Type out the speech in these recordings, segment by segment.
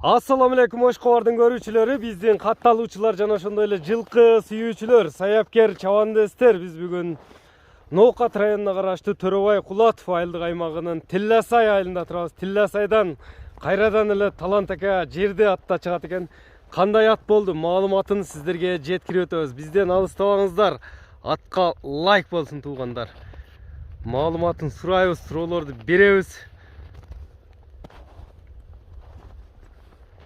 Assalamu alaikum Oşkovardын көрүүчүлөрү, биздин катталуучулар жана ошондой эле жылкы сүйүүчүлөр, саяпкер чабандестер. Биз бүгүн Ноокат районуна караштуу Төрөбай Кулатов айылдык аймагынын Тилласай айылында турабыз. Тилласайдан кайрадан эле Талант ака жерде атта чыгат экен. Кандай ат болду? Маалыматын сиздерге жеткирип өтөбүз. Бизден алыстабаңыздар. Атка лайк болсун туугандар. Маалыматын сурайбыз, суроолорду беребиз.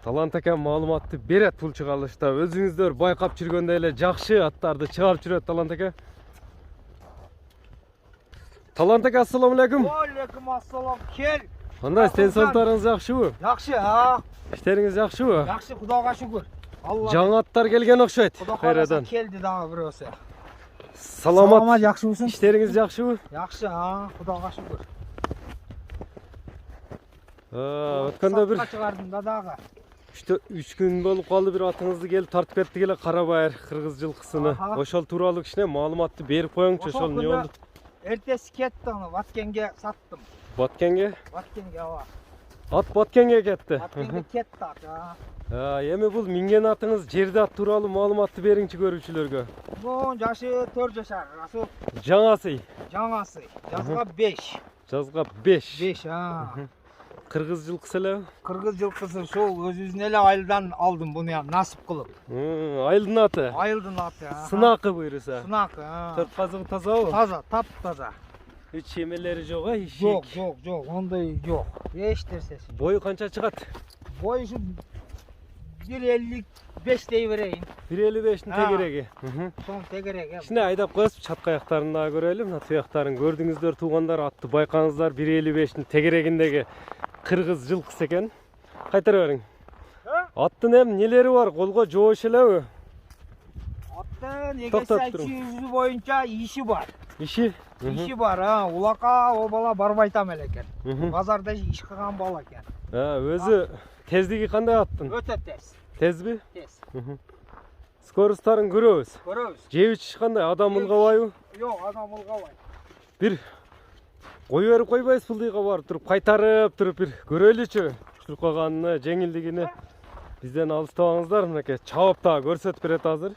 Талант ака маалыматты берет бул чыгарылышта. Өзүңүздөр байкап жүргөндөй эле жакшы аттарды чыгарып жүрөт Талант ака. Талант ака, ассаламу алейкум. Алейкум ассалам. Кел. Кандай тенсоолуктарыңыз жакшыбы? Жакшы, Иштериңиз жакшыбы? Жакшы, Кудайга шүгүр. Жаңы аттар келген окшойт. Кайрадан келди дагы бирөөсү. Саламат, жакшыбысың? иштериңиз жакшыбы? Жакшы, Кудайга шүгүр. Өткөндө бир чыгардым да дагы. 3 күн болуп калды, бир атыңызды келип тартып кеттик эле, Карабайыр кыргыз жылкысыны. Ошол тууралуу кичине маалыматты берип коюңчу, ошол эмне болду? Эртеси кетти, аны Баткенге саттым. Баткенге? Баткенге, Ат Баткенге кетти. Баткенге кетти ат. Эми бул минген атыңыз жерде ат тууралуу маалыматты бериңчи көрүүчүлөргө. Бул жашы 4 жашар, асыл. Жаңасы. Жаңасы, жазга 5. Жазга 5. 5, Кыргыз жылкысы эле? Кыргыз жылкысы ушул өзүбүздүн эле айылдан алдым буну насып кылып. Айылдын аты. Айылдын аты. Сынакы буйруса. Сынакы. Төрт казыгы тазабы? Таза, таптаза. Үч эмелери жок, Жок, ондай жок. Эч нерсеси. Бою канча чыгат? Бою ушу 1.55 дей берейин. 1.55-тин тегереги. Соң тегереги. Кичине айдап коесуз, чатка аяктарын дагы көрөлү. Мына туяктарын көрдүңүздөр туугандар, атты байкаңыздар. 1.55-тин тегерегиндеги кыргыз жылкысы экен. Кайтара бериң. Аттын эмнелери бар? Колго жоош элеби? Аттын эгесачы боюнча иши бар. Иши? Иши бар, улака о бала барбайтам эле экен. Базарда иш кылган бала экен. Өзү тездиги кандай аттын? Өтө тез. Тезби? Тез. Скоростарын көрөбүз. Көрөбүз. Жеп ичиш кандай? Адам ылгабайбы? Жок, адам ылгабайт. Бир кой берип койбойсуз, пылдыйга барып туруп, кайтарып туруп бир көрөлүчү. Чуркаганын, жеңилдигини. Бизден алыстабаңыздар, мынакей чабып да көрсөтүп берет азыр.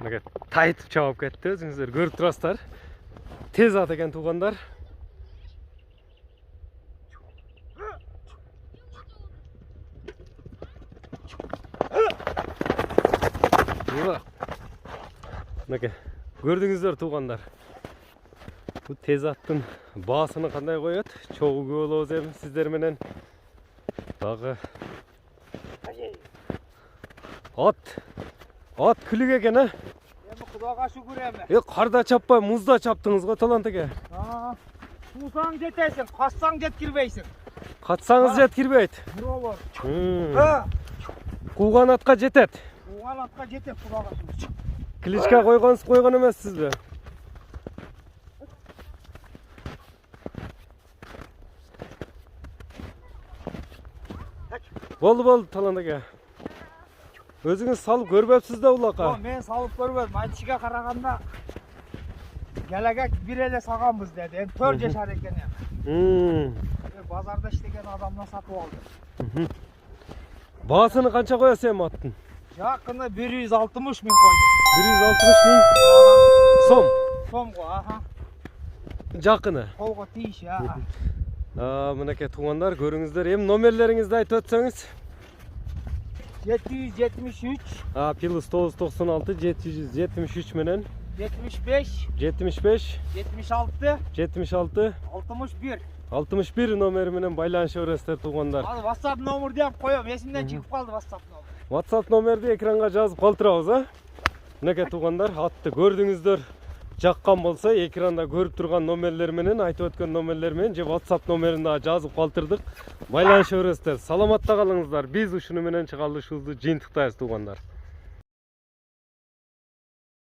Мынакей тайтып чабып кетти, өзүңүздөр көрүп турасыздар. Тез ат экен туугандар. Мынакей көрдүңүздөр туугандар. Бул тез аттын баасыны кандай коет? Чогуу болобуз эми сиздер менен. Дагы ат күлүк экен, Эми Кудайга шүгүр эми. Карда чаппай, музда чаптыңыз го Талант ака. Сусаң жетесиң, кассаң жеткирбейсиң. Катсаңыз жеткирбейт. Биролор. Кууган атка жетет. Кууган атка жетет Кудайга шүгүр. Кличка койгон эмессизби? Болду Талант ака. Өзүңүз салып көрбөпсүз да улака? Мен салып көрбөдүм. Айтышка караганда келегек бир эле салганбыз деди. Эми 4 жашар экен эми. Базарда иштеген адамдан сатып алдым. Баасыны канча коесуз эми аттын? Жакыны 160 миң койдум. 160 миң сом. Сомго, Жакыны. Колго тийиш, Мынакей туугандар, көрүңүздөр. Эми номерлериңизди айтып өтсөңүз. 773. Плюс 996 773 менен 75. 76 61. 61 номери менен байланыша бересиздер туугандар. Ал WhatsApp номер деп коем, эсимден чыгып калды WhatsApp номер. WhatsApp номерди экранга жазып калтырабыз, Мынакей туугандар, атты көрдүңүздөр. Жаккан болсо экранда көрүп турган номерлер менен, айтып өткөн номерлер менен же WhatsApp номерин да жазып калтырдык. Байланыша бересиздер. Саламатта калыңыздар. Биз ушуну менен чыгарылышыбызды жыйынтыктайбыз туугандар.